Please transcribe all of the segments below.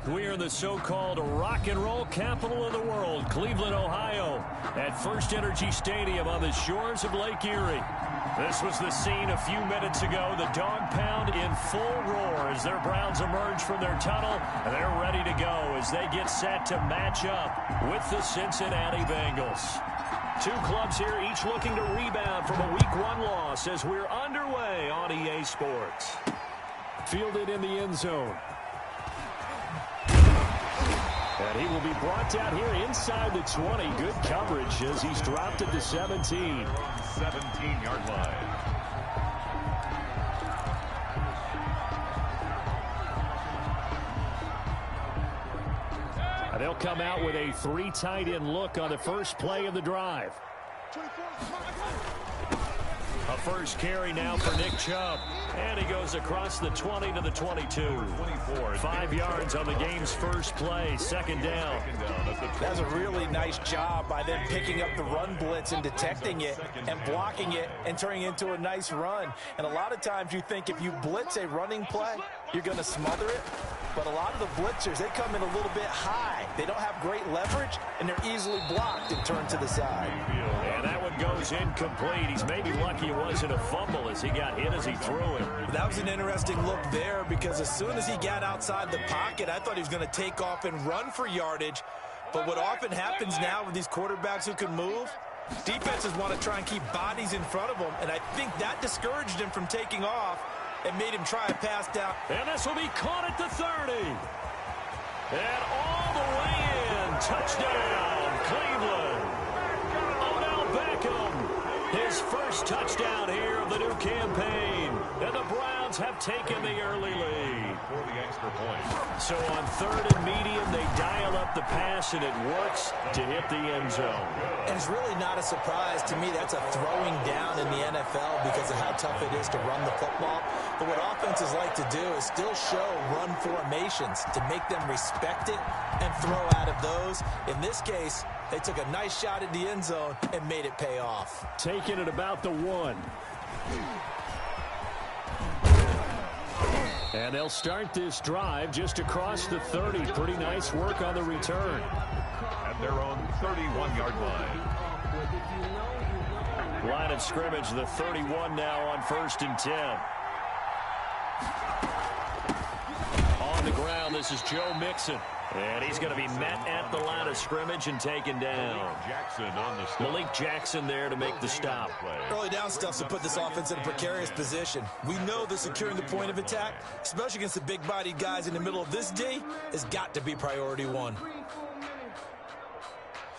We're in the so-called rock and roll capital of the world, Cleveland, Ohio, at First Energy Stadium on the shores of Lake Erie. This was the scene a few minutes ago. The dog pound in full roar as their Browns emerge from their tunnel. And they're ready to go as they get set to match up with the Cincinnati Bengals. Two clubs here, each looking to rebound from a Week 1 loss as we're underway on EA Sports. Fielded in the end zone. And he will be brought down here inside the 20. Good coverage as he's dropped at the 17. 17-yard line. And they'll come out with a 3 tight end look on the first play of the drive. A first carry now for Nick Chubb. And he goes across the 20 to the 22. 5 yards on the game's first play. Second down. That's a really nice job by them picking up the run blitz and detecting it and blocking it and turning it into a nice run. And a lot of times you think if you blitz a running play, you're going to smother it. But a lot of the blitzers, they come in a little bit high. They don't have great leverage, and they're easily blocked and turned to the side. And that one goes incomplete. He's maybe lucky it wasn't a fumble as he got hit as he threw it. That was an interesting look there because as soon as he got outside the pocket, I thought he was going to take off and run for yardage. But what often happens now with these quarterbacks who can move, defenses want to try and keep bodies in front of them, and I think that discouraged him from taking off. It made him try a pass down. And this will be caught at the 30. And all the way in. Touchdown, Cleveland. Odell Beckham. His first touchdown here of the new campaign. And the Browns have taken the early lead. For the extra point. So on 3rd and medium, they dial up the pass, and it works to hit the end zone. And it's really not a surprise to me. That's a throwing down in the NFL because of how tough it is to run the football. But what offenses like to do is still show run formations to make them respect it and throw out of those. In this case, they took a nice shot at the end zone and made it pay off. Taking it about the 1. And they'll start this drive just across the 30. Pretty nice work on the return. At their own 31-yard line. Line of scrimmage, the 31 now on 1st and 10. On the ground, this is Joe Mixon. And he's going to be met at the line of scrimmage and taken down. Malik Jackson there to make the stop. Early down stuff to put this offense in a precarious position. We know that securing the point of attack, especially against the big-bodied guys in the middle of this D, has got to be priority 1.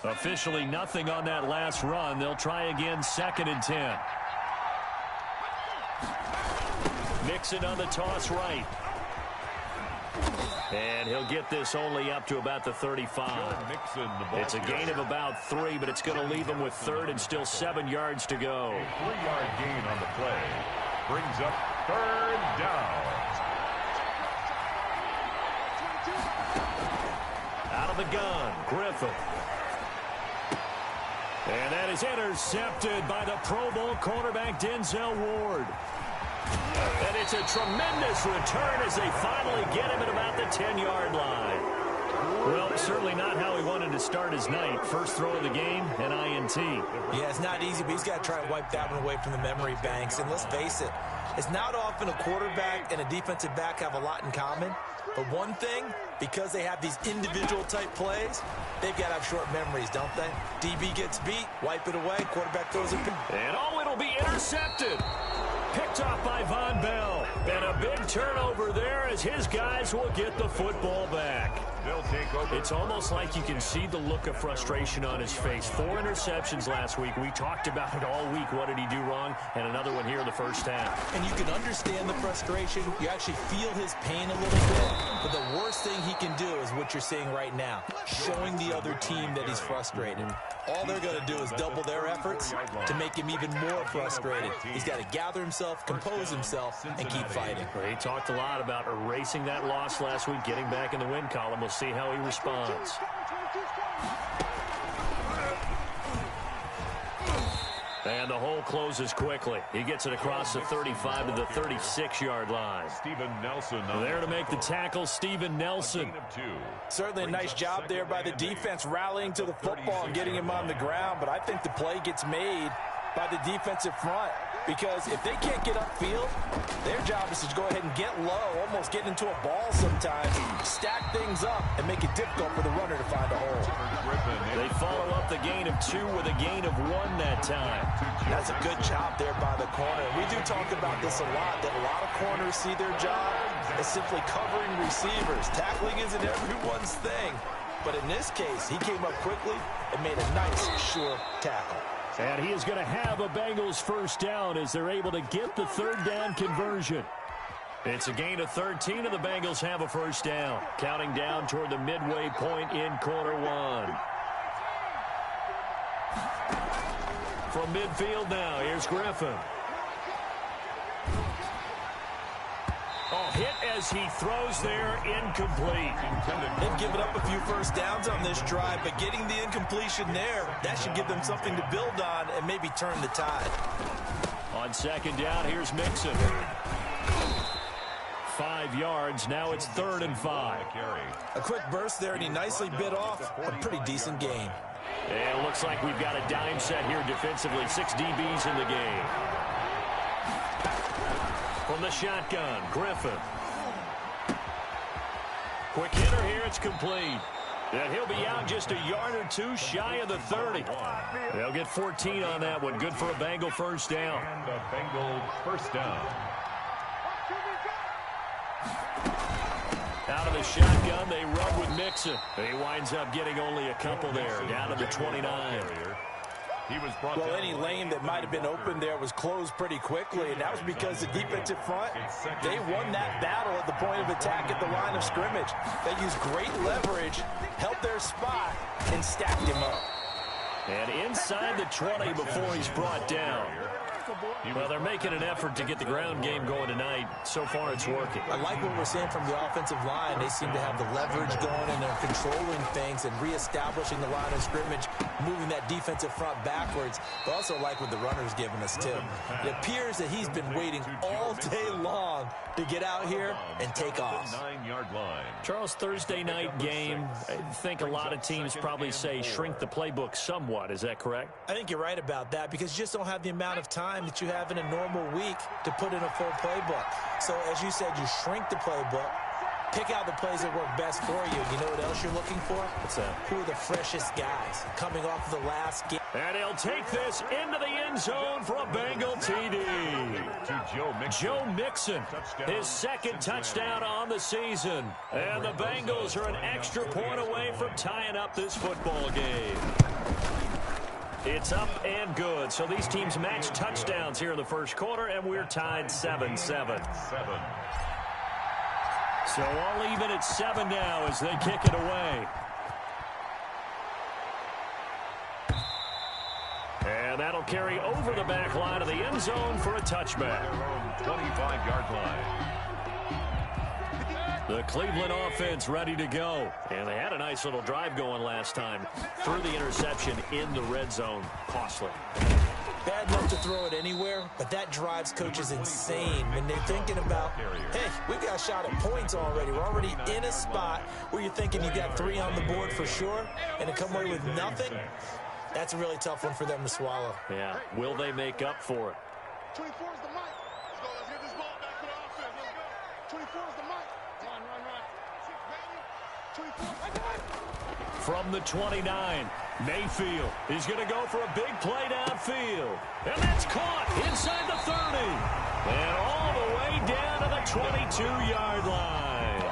Officially nothing on that last run. They'll try again 2nd and 10. Mixon on the toss right. And he'll get this only up to about the 35. It's a gain of about 3, but it's going to leave him with 3rd and still 7 yards to go. A 3-yard gain on the play. Brings up 3rd down. Out of the gun, Griffin. And that is intercepted by the Pro Bowl cornerback Denzel Ward. And it's a tremendous return as they finally get him at about the 10-yard line. Well, certainly not how he wanted to start his night. First throw of the game, an INT. Yeah, it's not easy, but he's got to try and wipe that one away from the memory banks. And let's face it, it's not often a quarterback and a defensive back have a lot in common. But one thing, because they have these individual type plays, they've got to have short memories, don't they? DB gets beat, wipe it away, quarterback throws it. And oh, it'll be intercepted. Picked off by Von Bell. And a big turnover there as his guys will get the football back. They'll take over. It's almost like you can see the look of frustration on his face. 4 interceptions last week. We talked about it all week. What did he do wrong? And another one here in the first half. And you can understand the frustration. You actually feel his pain a little bit. But the worst thing he can do is what you're seeing right now. Showing the other team that he's frustrated. All they're going to do is double their efforts to make him even more frustrated. He's got to gather himself, compose himself, and keep fighting. He talked a lot about erasing that loss last week, getting back in the win column. We'll see how he responds. And the hole closes quickly. He gets it across the 35 to the 36-yard line. Steven Nelson. There to make the tackle, Steven Nelson. Certainly a nice job there by the defense rallying to the football and getting him on the ground. But I think the play gets made by the defensive front, because if they can't get upfield, their job is to go ahead and get low, almost get into a ball sometimes, stack things up, and make it difficult for the runner to find a hole. They follow up the gain of 2 with a gain of 1 that time. That's a good job there by the corner. We do talk about this a lot, that a lot of corners see their job as simply covering receivers. Tackling isn't everyone's thing. But in this case, he came up quickly and made a nice, sure tackle. And he is going to have a Bengals first down as they're able to get the third down conversion. It's a gain of 13, and the Bengals have a first down. Counting down toward the midway point in quarter 1. From midfield now, here's Griffin. Oh, hit as he throws there, incomplete. They've given up a few first downs on this drive, but getting the incompletion there, that should give them something to build on and maybe turn the tide. On second down, here's Mixon. 5 yards, now it's 3rd and 5. A quick burst there, and he nicely bit off a pretty decent gain. And it looks like we've got a dime set here defensively. 6 DBs in the game. From the shotgun, Griffin. Quick hitter here, it's complete. And he'll be out just a yard or 2 shy of the 30. They'll get 14 on that one. Good for a Bengal first down. And the Bengals first down. Out of the shotgun, they run with Mixon. He winds up getting only a couple there, down to the 29. Well, any lane that might have been open there was closed pretty quickly, and that was because the defensive front, they won that battle at the point of attack at the line of scrimmage. They used great leverage, held their spot, and stacked him up. And inside the 20 before he's brought down. Well, they're making an effort to get the ground game going tonight. So far, it's working. I like what we're seeing from the offensive line. They seem to have the leverage going, and they're controlling things and reestablishing the line of scrimmage, moving that defensive front backwards. But also like what the runner's giving us, too. It appears that he's been waiting all day long to get out here and take off. 9-yard line. Charles, Thursday night game, I think a lot of teams probably say shrink the playbook somewhat. Is that correct? I think you're right about that, because you just don't have the amount of time that you have in a normal week to put in a full playbook. So, as you said, you shrink the playbook, pick out the plays that work best for you. You know what else you're looking for? What's that? Who are the freshest guys coming off the last game? And he'll take this into the end zone for a Bengal TD. To Joe Mixon, his 2nd touchdown on the season. And the Bengals are an extra point away from tying up this football game. It's up and good. So these teams match touchdowns here in the first quarter, and we're tied 7-7. So all even at 7 now as they kick it away. And that'll carry over the back line of the end zone for a touchback. 25-yard line. The Cleveland offense ready to go. And they had a nice little drive going last time. Threw the interception in the red zone. Costly. Bad enough to throw it anywhere, but that drives coaches insane when they're thinking about, hey, we've got a shot at points already. We're already in a spot where you're thinking you got 3 on the board for sure, and to come away with nothing, that's a really tough one for them to swallow. Yeah. Will they make up for it? 24 is the mic. Let's go. Let's get this ball back to the offense. Let's go. 24 is the mic. From the 29, Mayfield is going to go for a big play downfield. And that's caught inside the 30. And all the way down to the 22-yard line.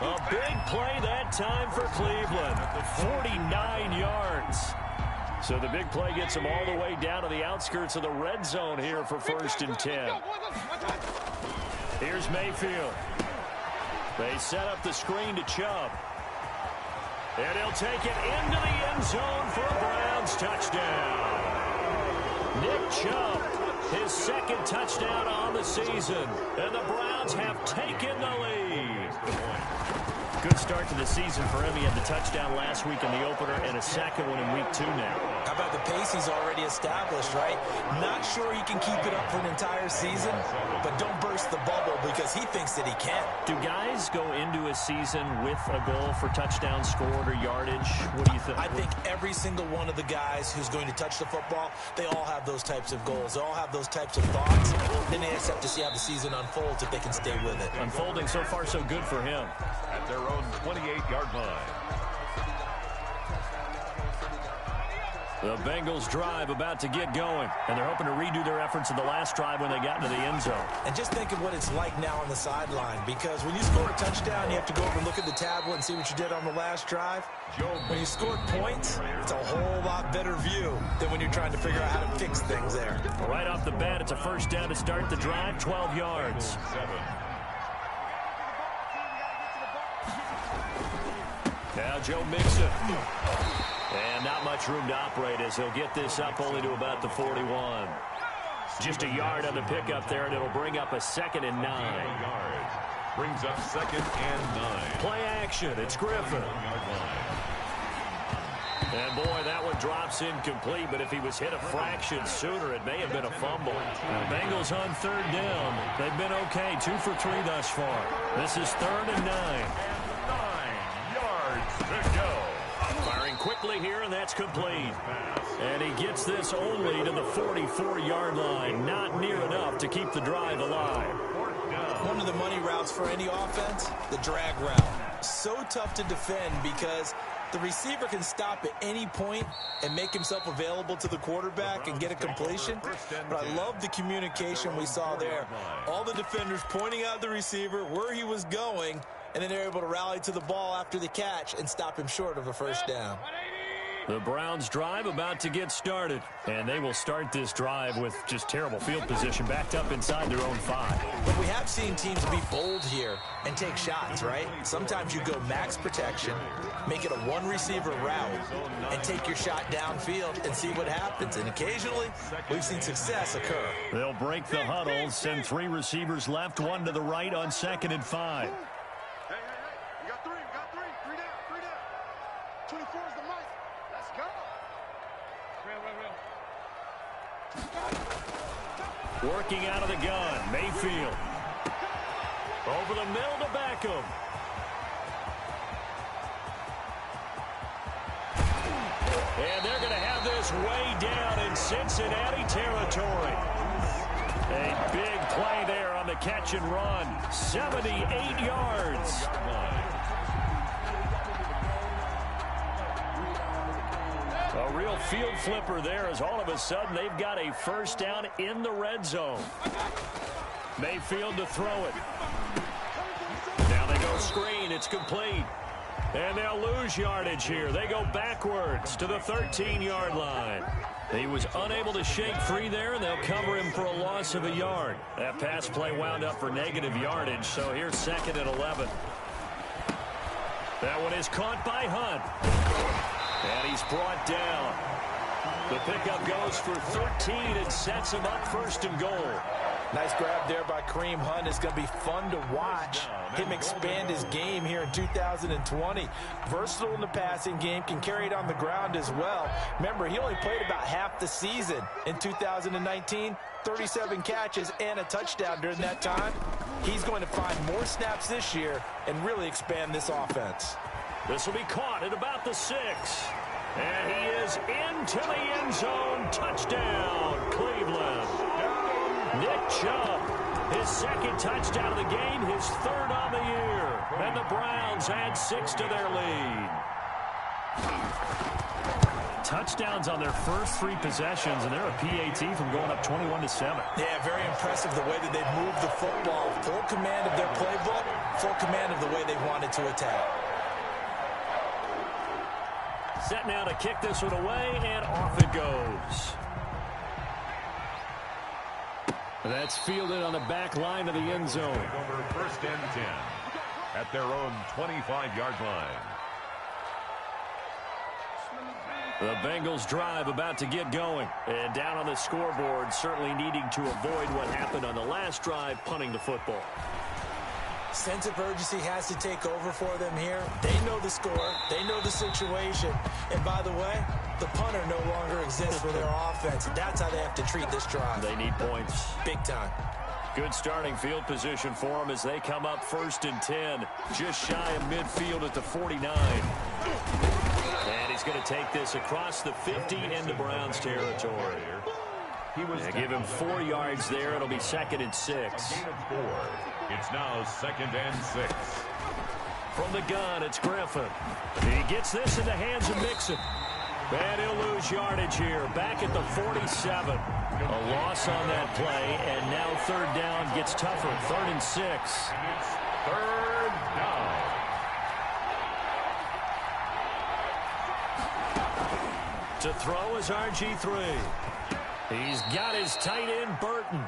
A big play that time for Cleveland. 49 yards. So the big play gets them all the way down to the outskirts of the red zone here for 1st and 10. Here's Mayfield. They set up the screen to Chubb. And he'll take it into the end zone for a Browns touchdown. Nick Chubb, his 2nd touchdown on the season. And the Browns have taken the lead. Good start to the season for him. He had the touchdown last week in the opener and a 2nd one in week 2 now. How about the pace he's already established, right? Not sure he can keep it up for an entire season, but don't burst the bubble because he thinks that he can. Do guys go into a season with a goal for touchdowns scored or yardage? What do you think? I think every single one of the guys who's going to touch the football, they all have those types of goals. They all have those types of thoughts. Then they just have to see how the season unfolds if they can stay with it. Unfolding so far so good for him. At their own 28-yard line. The Bengals drive about to get going, and they're hoping to redo their efforts in the last drive when they got into the end zone. And just think of what it's like now on the sideline, because when you score a touchdown, you have to go over and look at the tablet and see what you did on the last drive. When you scored points, it's a whole lot better view than when you're trying to figure out how to fix things there. Right off the bat, it's a first down to start the drive, 12 yards. Now Joe Mixon. And not much room to operate as he'll get this up only to about the 41. Just a yard on the pickup there, and it'll bring up a 2nd and 9. Brings up 2nd and 9. Play action. It's Griffin. And boy, that one drops incomplete, but if he was hit a fraction sooner, it may have been a fumble. The Bengals on 3rd down. They've been okay, 2 for 3 thus far. This is 3rd and 9. 9 yards to go. Firing quickly here, and that's complete. And he gets this only to the 44-yard line. Not near enough to keep the drive alive. One of the money routes for any offense, the drag route. So tough to defend because the receiver can stop at any point and make himself available to the quarterback and get a completion. But I love the communication we saw there. All the defenders pointing out the receiver, where he was going, and then they're able to rally to the ball after the catch and stop him short of a first down. The Browns drive about to get started, and they will start this drive with just terrible field position, backed up inside their own 5. But we have seen teams be bold here and take shots, right? Sometimes you go max protection, make it a one-receiver route, and take your shot downfield and see what happens. And occasionally, we've seen success occur. They'll break the huddle, send 3 receivers left, 1 to the right on 2nd and 5. Hey, we got 3, 3 down. 24 is the mic. Let's go. Working out of the gun, Mayfield. Over the middle to Beckham. And they're going to have this way down in Cincinnati territory. A big play there on the catch and run. 78 yards. A real field flipper there as all of a sudden they've got a first down in the red zone. Mayfield to throw it. Now they go screen. It's complete. And they'll lose yardage here. They go backwards to the 13-yard line. He was unable to shake free there, and they'll cover him for a loss of a yard. That pass play wound up for negative yardage, so here's 2nd and 11. That one is caught by Hunt. And he's brought down. The pickup goes for 13 and sets him up 1st and goal. Nice grab there by Kareem Hunt. It's going to be fun to watch him expand his game here in 2020. Versatile in the passing game, can carry it on the ground as well. Remember, he only played about half the season in 2019, 37 catches and a touchdown during that time. He's going to find more snaps this year and really expand this offense. This will be caught at about the 6. And he is into the end zone. Touchdown, Cleveland. Nick Chubb, his 2nd touchdown of the game, his 3rd on the year. And the Browns add 6 to their lead. Touchdowns on their first 3 possessions, and they're a PAT from going up 21-7. Yeah, very impressive the way that they've moved the football. Full command of their playbook, full command of the way they wanted to attack. Set now to kick this one away, and off it goes. That's fielded on the back line of the end zone. Over 1st and 10 at their own 25-yard line. The Bengals drive about to get going. And down on the scoreboard, certainly needing to avoid what happened on the last drive, punting the football. Sense of urgency has to take over for them here. They know the score. They know the situation. And by the way, the punter no longer exists for their offense. That's how they have to treat this drive. They need points. Big time. Good starting field position for them as they come up 1st and 10. Just shy of midfield at the 49. And he's going to take this across the 50 into Browns territory. Give him 4 yards there. It'll be 2nd and 6. It's now 2nd and 6. From the gun, it's Griffin. He gets this in the hands of Mixon. And he'll lose yardage here. Back at the 47. A loss on that play, and now 3rd down gets tougher. 3rd and 6. It's 3rd down. To throw is RG3. He's got his tight end, Burton.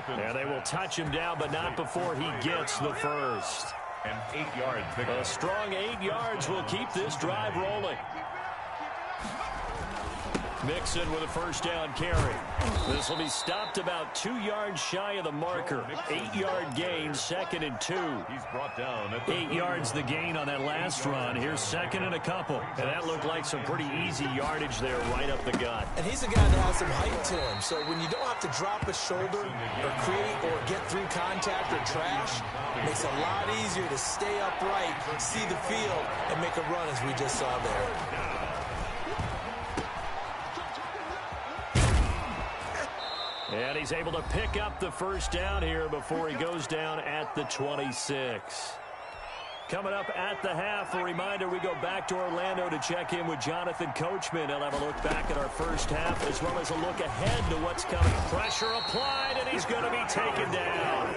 And they will touch him down, but not before he gets the first. And 8 yards. A strong 8 yards will keep this drive rolling. Mixon with a 1st down carry. This will be stopped about 2 yards shy of the marker. 8-yard gain, 2nd and 2. He's brought down at 8 yards the gain on that last run. Here's 2nd and a couple. And that looked like some pretty easy yardage there right up the gut. And he's a guy that has some height to him. So when you don't have to drop a shoulder or create or get through contact or trash, it makes it a lot easier to stay upright, see the field, and make a run as we just saw there. And he's able to pick up the 1st down here before he goes down at the 26. Coming up at the half, a reminder, we go back to Orlando to check in with Jonathan Coachman. He'll have a look back at our 1st half as well as a look ahead to what's coming. Pressure applied, and he's going to be taken down.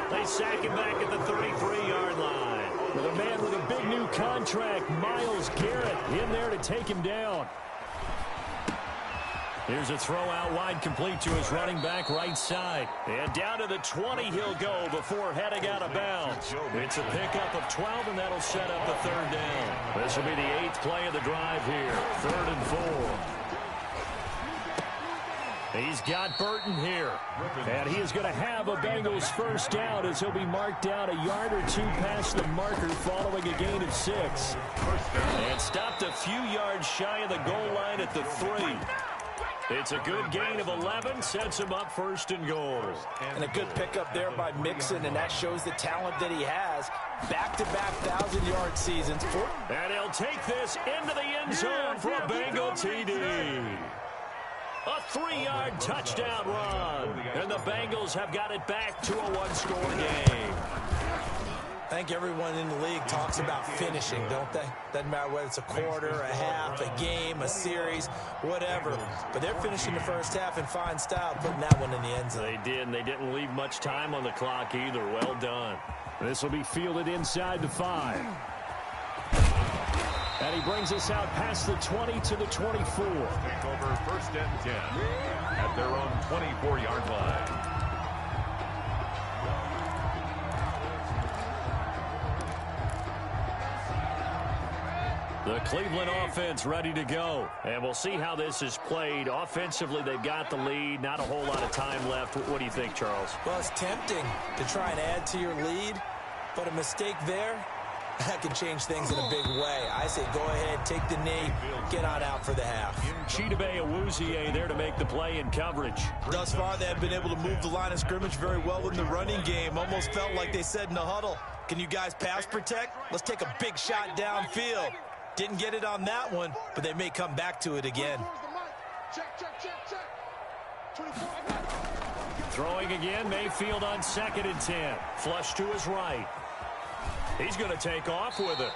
They sack him back at the 33-yard line. With a man with a big new contract, Myles Garrett, in there to take him down. Here's a throw out wide, complete to his running back right side. And down to the 20 he'll go before heading out of bounds. It's a pickup of 12, and that'll set up the 3rd down. This will be the 8th play of the drive here. 3rd and 4. He's got Burton here. And he is going to have a Bengals 1st down as he'll be marked down a yard or 2 past the marker following a gain of 6. And stopped a few yards shy of the goal line at the 3. It's a good gain of 11, sets him up 1st and goal. And a good pickup there by Mixon, and that shows the talent that he has. Back-to-back 1,000-yard seasons. And he'll take this into the end zone for a Bengal TD. A 3-yard touchdown run. And the Bengals have got it back to a 1-score game. I think everyone in the league talks about finishing, don't they? Doesn't matter whether it's a quarter, a half, a game, a series, whatever. But they're finishing the 1st half in fine style, putting that one in the end zone. They did, and they didn't leave much time on the clock either. Well done. This will be fielded inside the 5. And he brings us out past the 20 to the 24. Take over 1st and 10 at their own 24-yard line. The Cleveland offense ready to go. And we'll see how this is played. Offensively, they've got the lead. Not a whole lot of time left. What do you think, Charles? Well, it's tempting to try and add to your lead, but a mistake there, that can change things in a big way. I say go ahead, take the knee, get on out for the half. Chidobe Awuzie there to make the play in coverage. Thus far, they have been able to move the line of scrimmage very well in the running game. Almost felt like they said in the huddle, can you guys pass protect? Let's take a big shot downfield. Didn't get it on that one, but they may come back to it again. Throwing again, Mayfield on 2nd and 10. Flush to his right. He's going to take off with it.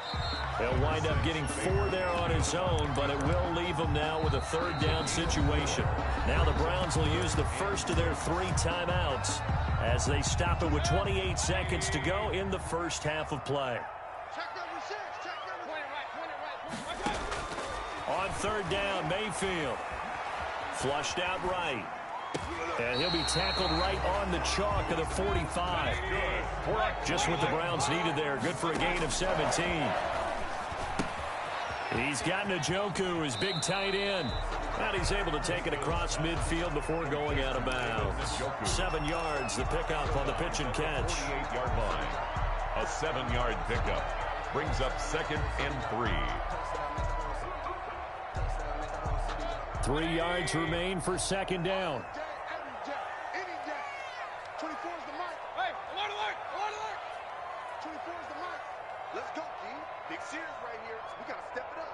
They'll wind up getting 4 there on his own, but it will leave him now with a 3rd down situation. Now the Browns will use the first of their 3 timeouts as they stop it with 28 seconds to go in the 1st half of play. On 3rd down, Mayfield. Flushed out right. And he'll be tackled right on the chalk of the 45. Just what the Browns needed there. Good for a gain of 17. He's got Njoku, his big tight end. And he's able to take it across midfield before going out of bounds. 7 yards, the pickup on the pitch and catch. 28-yard line. A A 7-yard pickup. Brings up 2nd and 3. 3 yards remain for 2nd down. Any day. 24 is the mic. Hey, alert, alert, alert, alert. 24 is the mic. Let's go, King. Big Sears right here. We got to step it up.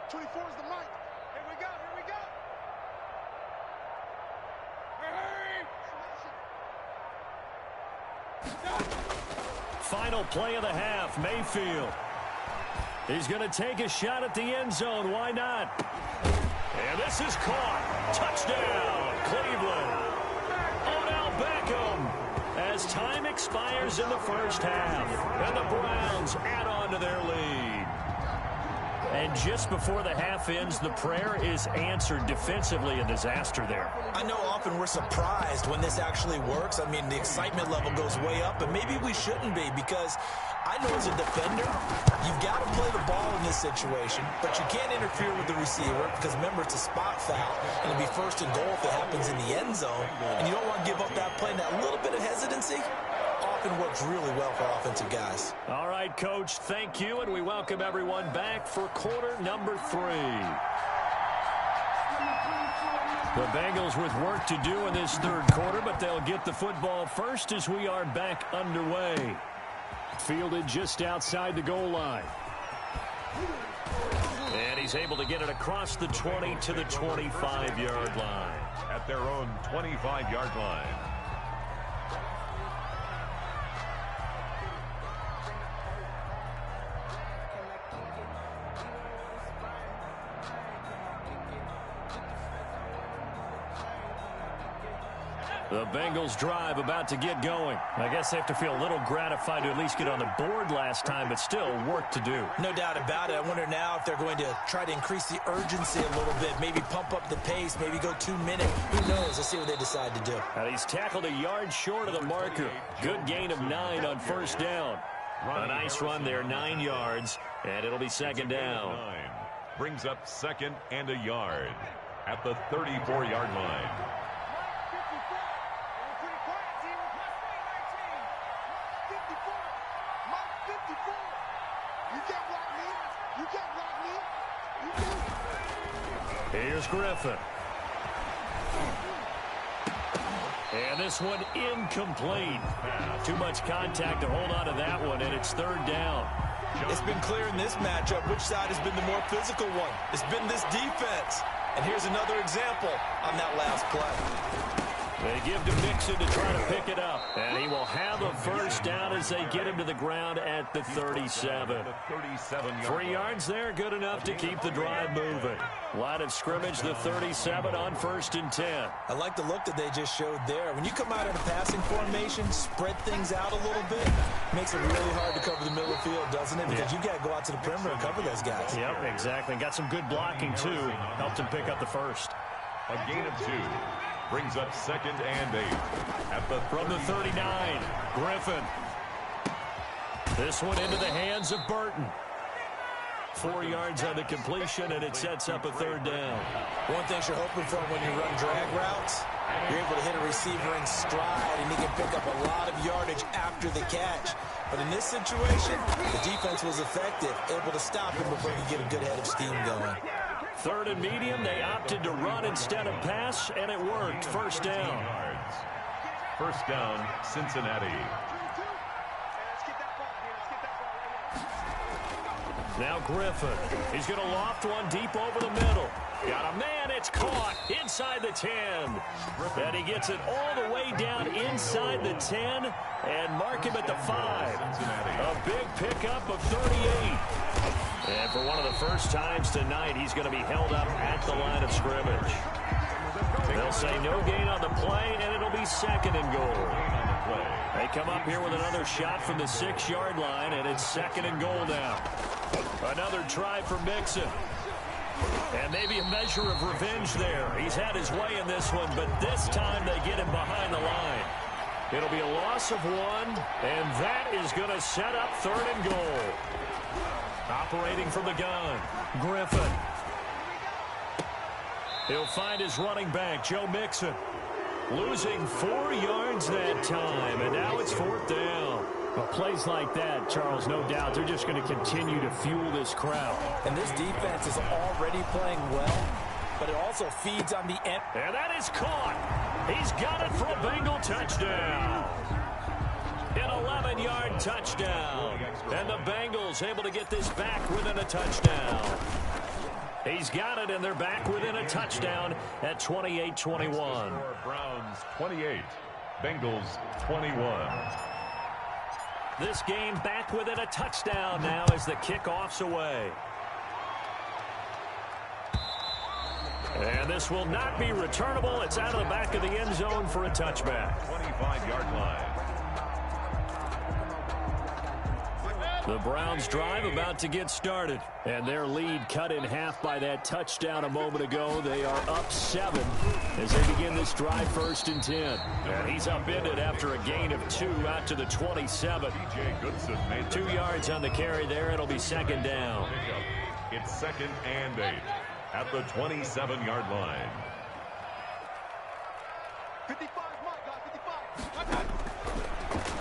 24 is the mic. Here we go, here we go. Final play of the half, Mayfield. He's going to take a shot at the end zone. Why not? And this is caught. Touchdown, Cleveland. Odell Beckham as time expires in the first half. And the Browns add on to their lead. And just before the half ends, the prayer is answered defensively. A disaster there. I know often we're surprised when this actually works. I mean, the excitement level goes way up, and maybe we shouldn't be, because I know as a defender, you've got to play the ball in this situation, but you can't interfere with the receiver because, remember, it's a spot foul, and it'll be 1st and goal if it happens in the end zone, and you don't want to give up that play. And that little bit of hesitancy often works really well for offensive guys. All right, Coach, thank you, and we welcome everyone back for quarter number 3. The Bengals with work to do in this 3rd quarter, but they'll get the football first as we are back underway. Fielded just outside the goal line. And he's able to get it across the 20 to the 25-yard line. At their own 25-yard line. The Bengals drive about to get going. I guess they have to feel a little gratified to at least get on the board last time, but still work to do. No doubt about it. I wonder now if they're going to try to increase the urgency a little bit, maybe pump up the pace, maybe go 2 minutes. Who knows? Let's see what they decide to do. And he's tackled a yard short of the marker. Good gain of 9 on 1st down. A nice run there, 9 yards, and it'll be 2nd down. Brings up 2nd and a yard at the 34-yard line. 54. You can't block me. You can't block me. You can't. Here's Griffin. And this one incomplete. Too much contact to hold on to that one, and it's 3rd down. It's been clear in this matchup which side has been the more physical one. It's been this defense. And here's another example on that last play. They give to Mixon to try to pick it up. And he will have a 1st down as they get him to the ground at the 37. 3 yards there, good enough to keep the drive moving. Line of scrimmage, the 37 on 1st and 10. I like the look that they just showed there. When you come out in a passing formation, spread things out a little bit, makes it really hard to cover the middle of the field, doesn't it? Because you've got to go out to the perimeter and cover those guys. Yep, exactly. Got some good blocking, too. Helped him pick up the 1st. A gain of 2. Brings up 2nd and 8. From the 39, Griffin. This one into the hands of Burton. 4 yards on the completion, and it sets up a 3rd down. One thing you're hoping for when you run drag routes, you're able to hit a receiver in stride, and he can pick up a lot of yardage after the catch. But in this situation, the defense was effective, able to stop him before he could get a good head of steam going. 3rd and medium, they opted to run instead of pass, and it worked. 1st down. 1st down, Cincinnati. Now Griffin. He's going to loft one deep over the middle. Got a man, it's caught inside the 10. And he gets it all the way down inside the 10 and mark him at the 5. A big pickup of 38. And for one of the first times tonight, he's going to be held up at the line of scrimmage. They'll say no gain on the play, and it'll be 2nd and goal. They come up here with another shot from the 6-yard line, and it's 2nd and goal now. Another try for Mixon. And maybe a measure of revenge there. He's had his way in this one, but this time they get him behind the line. It'll be a loss of 1, and that is going to set up 3rd and goal. Operating from the gun, Griffin. He'll find his running back, Joe Mixon. Losing 4 yards that time, and now it's 4th down. Well, plays like that, Charles, no doubt, they're just going to continue to fuel this crowd. And this defense is already playing well, but it also feeds on the end. And that is caught. He's got it for a Bengal touchdown. An 11-yard touchdown. And the Bengals able to get this back within a touchdown. He's got it, and they're back within a touchdown at 28-21. Browns 28, Bengals 21. This game back within a touchdown now as the kickoff's away. And this will not be returnable. It's out of the back of the end zone for a touchback. 25-yard line. The Browns drive about to get started. And their lead cut in half by that touchdown a moment ago. They are up 7 as they begin this drive 1st and 10. And he's upended after a gain of 2 out to the 27. 2 yards on the carry there. It'll be 2nd down. It's 2nd and 8 at the 27-yard line. 55, Mike, guys, 55.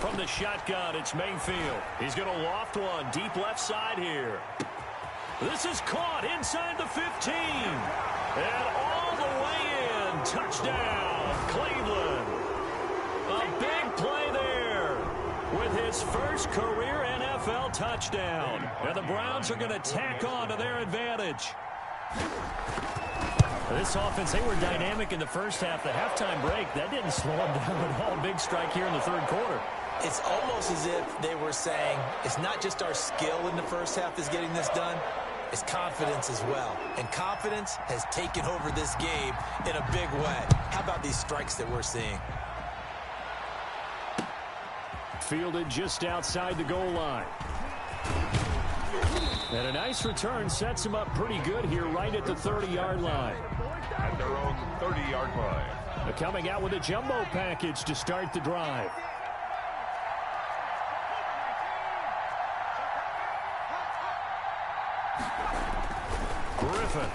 From the shotgun, it's Mayfield. He's going to loft one deep left side here. This is caught inside the 15. And all the way in. Touchdown, Cleveland. A big play there with his first career NFL touchdown. And the Browns are going to tack on to their advantage. This offense, they were dynamic in the first half. The halftime break, that didn't slow them down at all. Big strike here in the 3rd quarter. It's almost as if they were saying, it's not just our skill in the first half that's getting this done, it's confidence as well. And confidence has taken over this game in a big way. How about these strikes that we're seeing? Fielded just outside the goal line. And a nice return sets him up pretty good here right at the 30-yard line. At their own 30-yard line. They're coming out with a jumbo package to start the drive. Griffin.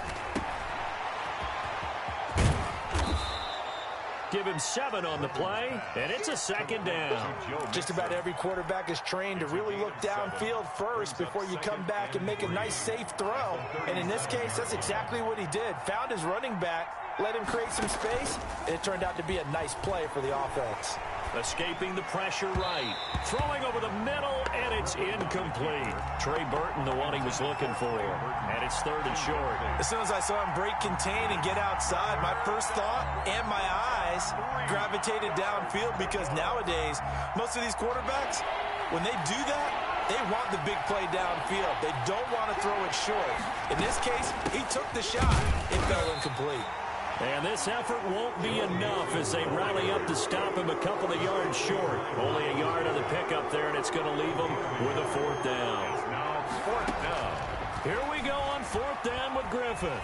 Give him 7 on the play, and it's a 2nd down. Just about every quarterback is trained to really look downfield first before you come back and make a nice, safe throw. And in this case, that's exactly what he did. Found his running back, let him create some space, and it turned out to be a nice play for the offense. Escaping the pressure right. Throwing over the middle, and it's incomplete. Trey Burton, the one he was looking for. And it's 3rd and short. As soon as I saw him break contain and get outside, my first thought and my eyes gravitated downfield, because nowadays, most of these quarterbacks, when they do that, they want the big play downfield. They don't want to throw it short. In this case, he took the shot. It fell incomplete. And this effort won't be enough as they rally up to stop him a couple of yards short. Only a yard on the pickup there, and it's going to leave him with a 4th down. It's now 4th down. Here we go on 4th down with Griffin.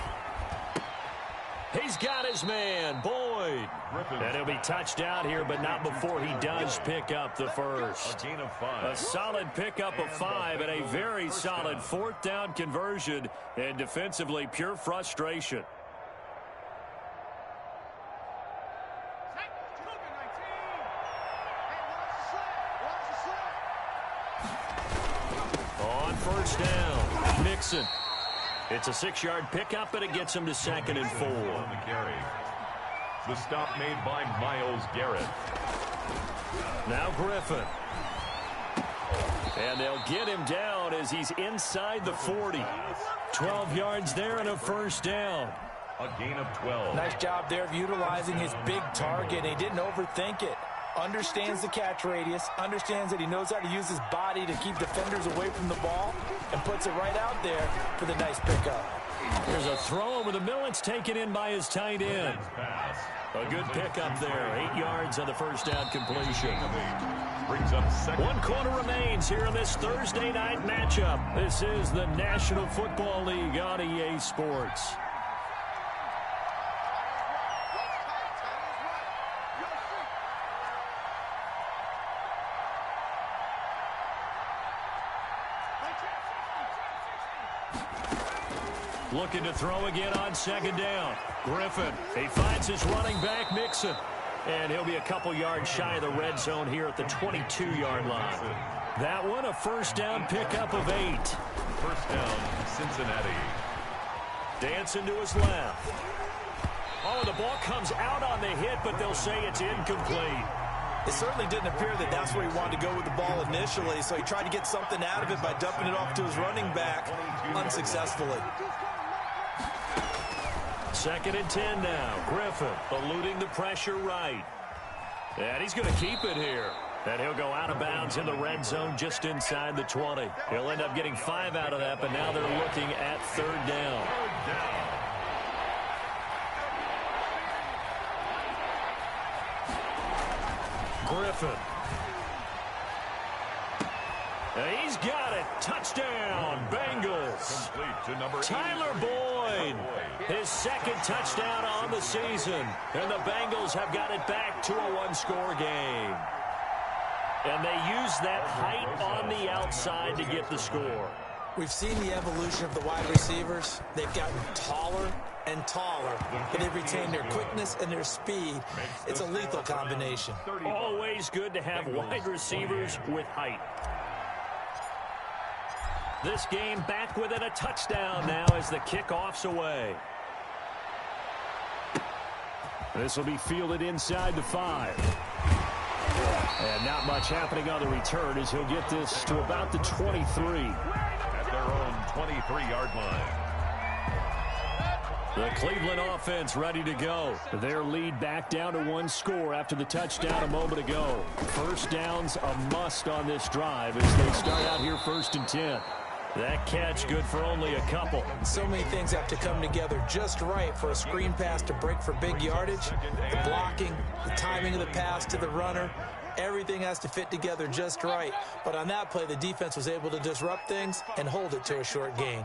He's got his man, Boyd. And he'll be touched out here, but not before he does pick up the first. A gain of 5. A solid pickup of 5 and a very solid 4th down conversion. And defensively, pure frustration. On 1st down, Mixon. It's a 6-yard pickup, and it gets him to 2nd and 4. On the carry. The stop made by Myles Garrett. Now Griffin. And they'll get him down as he's inside the 40. 12 yards there and a 1st down. A gain of 12. Nice job there of utilizing his big target. He didn't overthink it. Understands the catch radius, understands that he knows how to use his body to keep defenders away from the ball, and puts it right out there for the nice pickup. There's a throw over the middle. It's taken in by his tight end. A good pickup there. 8 yards on the 1st down completion. Brings up 2nd. 1 quarter remains here in this Thursday night matchup. This is the National Football League on EA Sports. Looking to throw again on 2nd down. Griffin, he finds his running back, Mixon. And he'll be a couple yards shy of the red zone here at the 22-yard line. That one, a first down pickup of 8. First down, Cincinnati. Dancing to his left. Oh, the ball comes out on the hit, but they'll say it's incomplete. It certainly didn't appear that that's where he wanted to go with the ball initially, so he tried to get something out of it by dumping it off to his running back unsuccessfully. 2nd and 10 now. Griffin eluding the pressure right. And he's going to keep it here. And he'll go out of bounds in the red zone just inside the 20. He'll end up getting 5 out of that, but now they're looking at 3rd down. Griffin. And he's got it. Touchdown, Bengals. Tyler Boyd, his 2nd touchdown on the season. And the Bengals have got it back to a one-score game. And they use that height on the outside to get the score. We've seen the evolution of the wide receivers. They've gotten taller and taller, but they've retained their quickness and their speed. It's a lethal combination. Always good to have wide receivers with height. This game back within a touchdown now as the kickoff's away. This will be fielded inside the 5. And not much happening on the return as he'll get this to about the 23. At their own 23-yard line. The Cleveland offense ready to go. Their lead back down to 1 score after the touchdown a moment ago. First down's a must on this drive as they start out here 1st and 10. That catch good for only a couple. So many things have to come together just right for a screen pass to break for big yardage. The blocking, the timing of the pass to the runner, everything has to fit together just right. But on that play, the defense was able to disrupt things and hold it to a short gain.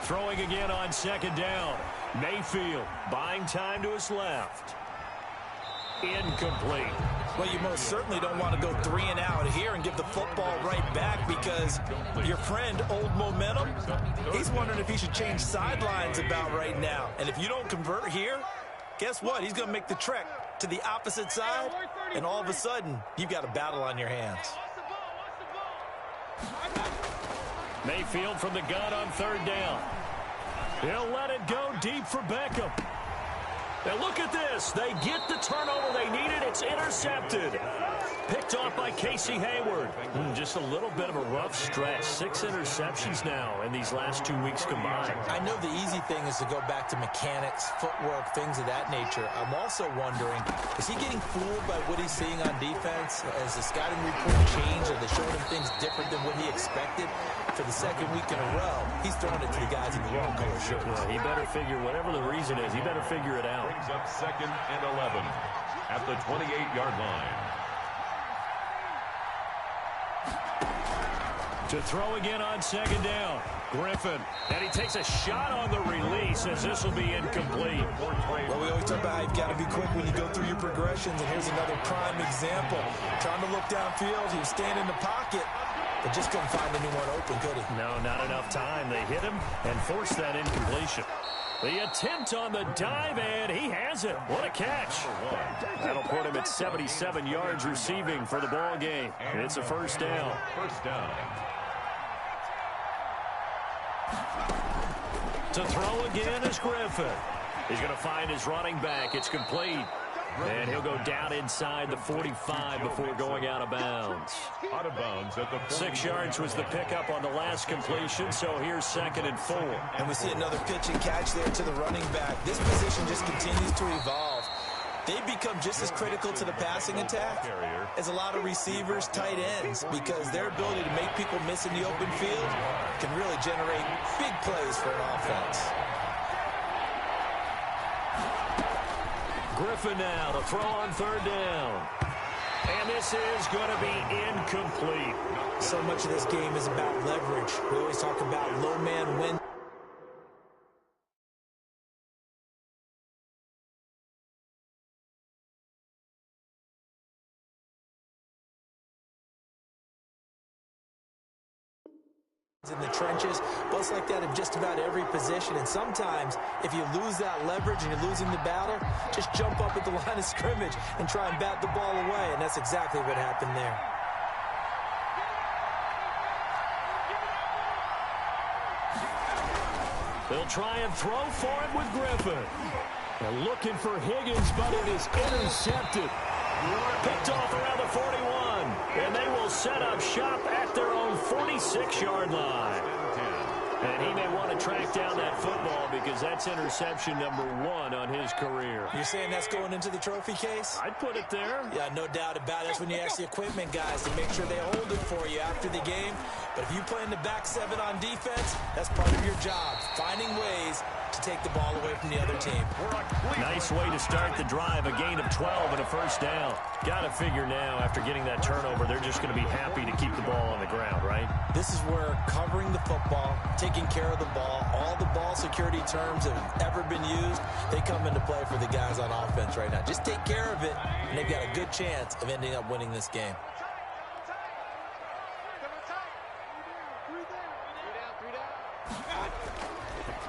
Throwing again on 2nd down. Mayfield buying time to his left. Incomplete. Well, you most certainly don't want to go 3 and out here and give the football right back because your friend, Old Momentum, he's wondering if he should change sidelines about right now. And if you don't convert here, guess what? He's going to make the trek to the opposite side, and all of a sudden, you've got a battle on your hands. Mayfield from the gun on 3rd down. He'll let it go deep for Beckham. And look at this. They get the turnover they needed. It's intercepted. Picked off by Casey Hayward. Just a little bit of a rough stretch. 6 interceptions now in these last 2 weeks combined. I know the easy thing is to go back to mechanics, footwork, things of that nature. I'm also wondering, is he getting fooled by what he's seeing on defense? Has the scouting report changed? Are they showing him things different than what he expected? For the 2nd week in a row, he's throwing it to the guys in the wrong color shirts. Yeah, he better figure, whatever the reason is, he better figure it out. Brings up 2nd and 11 at the 28-yard line. To throw again on 2nd down. Griffin. And he takes a shot on the release as this will be incomplete. Well, we always talk about how you've got to be quick when you go through your progressions, and here's another prime example. Trying to look downfield, he was standing in the pocket, but just couldn't find anyone open, could he? No, not enough time. They hit him and forced that incompletion. The attempt on the dive, and he has it. What a catch. That'll put him at 77 yards receiving for the ball game. It's a first down. First down. To throw again is Griffin. He's going to find his running back. It's complete. And he'll go down inside the 45 before going out of bounds. Out of bounds at the 6 yards was the pickup on the last completion, so here's 2nd and 4. And we see another pitch and catch there to the running back. This position just continues to evolve. They become just as critical to the passing attack as a lot of receivers, tight ends, because their ability to make people miss in the open field can really generate big plays for an offense. Griffin now to throw on 3rd down. And this is going to be incomplete. So much of this game is about leverage. We always talk about low man win. in the trenches, bust like that in just about every position. And sometimes, if you lose that leverage and you're losing the battle, just jump up at the line of scrimmage and try and bat the ball away. And that's exactly what happened there. They'll try and throw for it with Griffin. They're looking for Higgins, but it is intercepted. Picked off around the 41, and they will set up shop at their own 46-yard line. And he may want to track down that football because that's interception number 1 on his career. You're saying that's going into the trophy case? I'd put it there. Yeah, no doubt about it. That's when you ask the equipment guys to make sure they hold it for you after the game. But if you play in the back 7 on defense, that's part of your job, finding ways to take the ball away from the other team. Nice way to start the drive, a gain of 12 and a first down. Got to figure now, after getting that turnover, they're just going to be happy to keep the ball on the ground, right? This is where covering the football, taking care of the ball, all the ball security terms that have ever been used, they come into play for the guys on offense right now. Just take care of it, and they've got a good chance of ending up winning this game.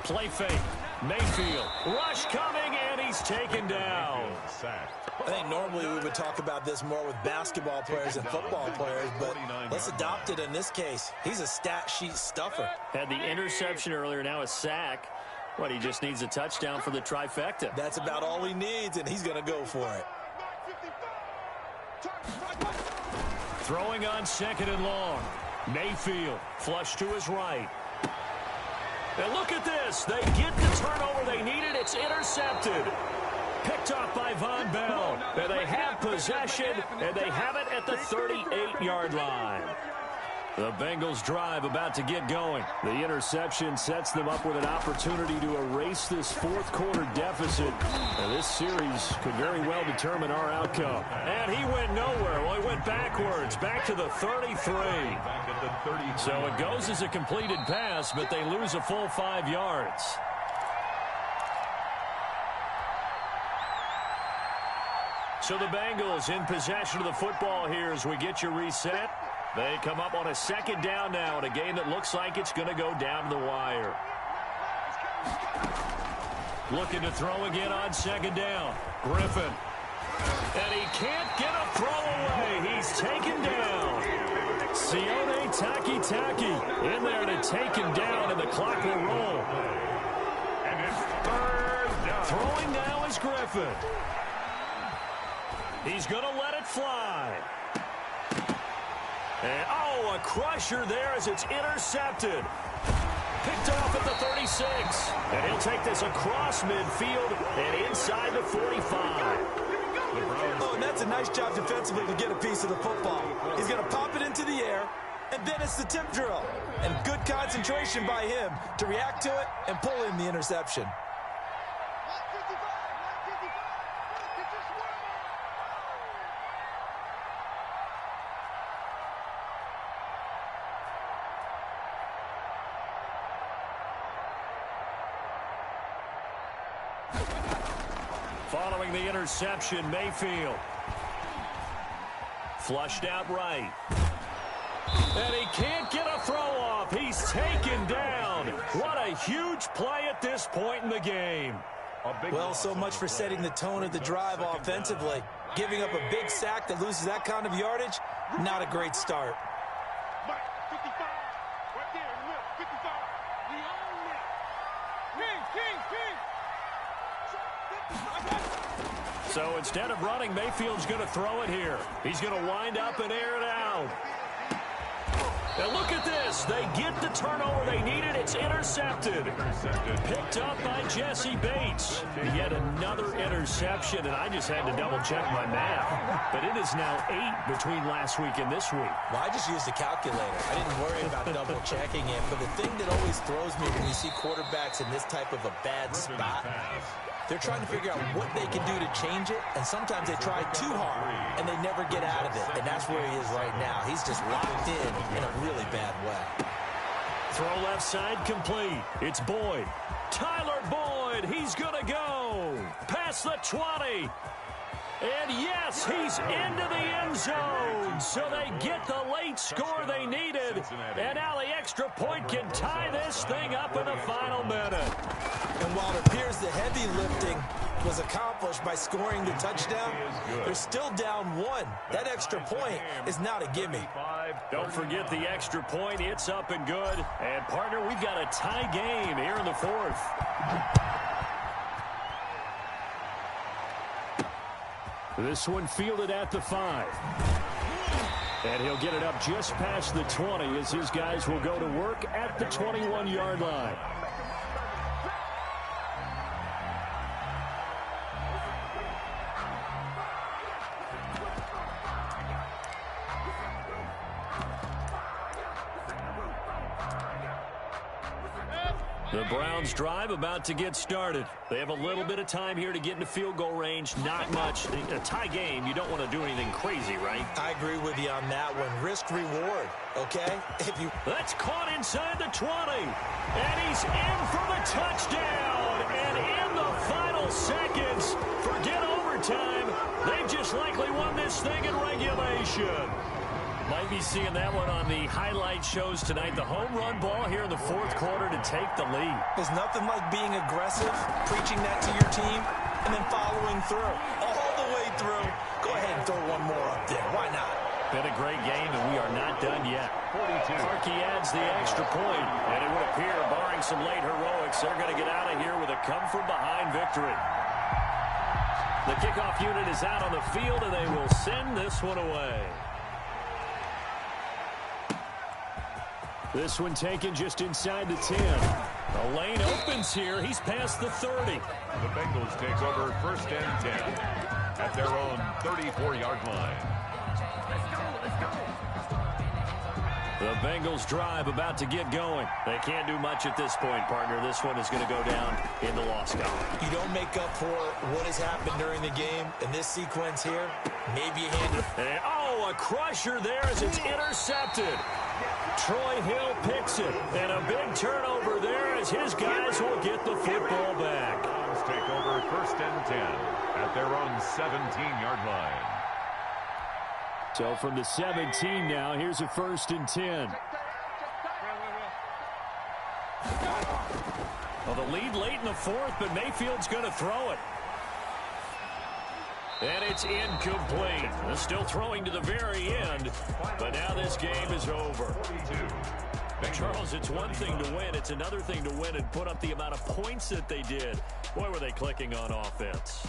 Play fake. Mayfield. Rush coming, and he's taken down. I think normally we would talk about this more with basketball players and football players, but let's adopt it in this case. He's a stat sheet stuffer. Had the interception earlier, now a sack. What, he just needs a touchdown for the trifecta. That's about all he needs, and he's going to go for it. Throwing on 2nd and long. Mayfield, flush to his right. And look at this. They get the turnover they needed. It's intercepted. Picked off by Von Bell. And they have possession, and they have it at the 38-yard line. The Bengals drive about to get going. The interception sets them up with an opportunity to erase this fourth-quarter deficit. And this series could very well determine our outcome. And he went nowhere. Well, he went backwards, back to the 33. So it goes as a completed pass, but they lose a full 5 yards. So the Bengals in possession of the football here as we get you reset. They come up on a 2nd down now in a game that looks like it's going to go down to the wire. Looking to throw again on 2nd down. Griffin. And he can't get a throw away. He's taken down. Sione Takitaki in there to take him down, and the clock will roll. And it's 3rd down. Throwing now is Griffin. He's going to let it fly. And, oh, a crusher there as it's intercepted. Picked off at the 36. And he'll take this across midfield and inside the 45. Oh, and that's a nice job defensively to get a piece of the football. He's going to pop it into the air, and then it's the tip drill. And good concentration by him to react to it and pull in the interception. Following the interception, Mayfield. Flushed out right. And he can't get a throw off. He's taken down. What a huge play at this point in the game. Well, so much for setting the tone of the drive offensively. Giving up a big sack that loses that kind of yardage, not a great start. So instead of running, Mayfield's going to throw it here. He's going to wind up and air it out. And look at this. They get the turnover they needed. It's intercepted. Picked up by Jesse Bates. Yet another interception, and I just had to double-check my math. But it is now 8 between last week and this week. Well, I just used a calculator. I didn't worry about double-checking it. But the thing that always throws me when you see quarterbacks in this type of a bad spot, they're trying to figure out what they can do to change it, and sometimes they try too hard, and they never get out of it. And that's where he is right now. He's just locked in a really bad way. Throw left side complete. It's Boyd. Tyler Boyd, he's going to go. Past the 20. And yes, he's into the end zone. So they get the late score they needed. And now the extra point can tie this thing up in the final minute. And while it appears the heavy lifting was accomplished by scoring the touchdown, they're still down 1. That extra point is not a gimme. Don't forget the extra point. It's up and good. And, partner, we've got a tie game here in the 4th. This one fielded at the 5. And he'll get it up just past the 20 as his guys will go to work at the 21-yard line. The Browns drive about to get started. They have a little bit of time here to get into field goal range. Not much. A tie game, you don't want to do anything crazy, right? I agree with you on that one. Risk reward, okay? That's caught inside the 20. And he's in for the touchdown. And in the final seconds, forget overtime. They've just likely won this thing in regulation. Might be seeing that one on the highlight shows tonight. The home run ball here in the 4th quarter to take the lead. There's nothing like being aggressive, preaching that to your team, and then following through. All the way through. Go ahead and throw one more up there. Why not? Been a great game, and we are not done yet. 42. Harkey adds the extra point, and it would appear, barring some late heroics, they're going to get out of here with a come-from-behind victory. The kickoff unit is out on the field, and they will send this one away. This one taken just inside the 10. The lane opens here. He's past the 30. The Bengals take over 1st and 10 at their own 34-yard line. The Bengals drive about to get going. They can't do much at this point, partner. This one is going to go down in the loss column. You don't make up for what has happened during the game. In this sequence here, maybe you hand it. And, oh, a crusher there as it's intercepted. Troy Hill picks it. And a big turnover there as his guys will get the football back. Browns take over 1st and 10 at their own 17-yard line. So from the 17 now, here's a 1st and 10. Well, the lead late in the 4th, but Mayfield's going to throw it. And it's incomplete. They're still throwing to the very end, but now this game is over. Charles, it's one thing to win. It's another thing to win and put up the amount of points that they did. Boy, were they clicking on offense.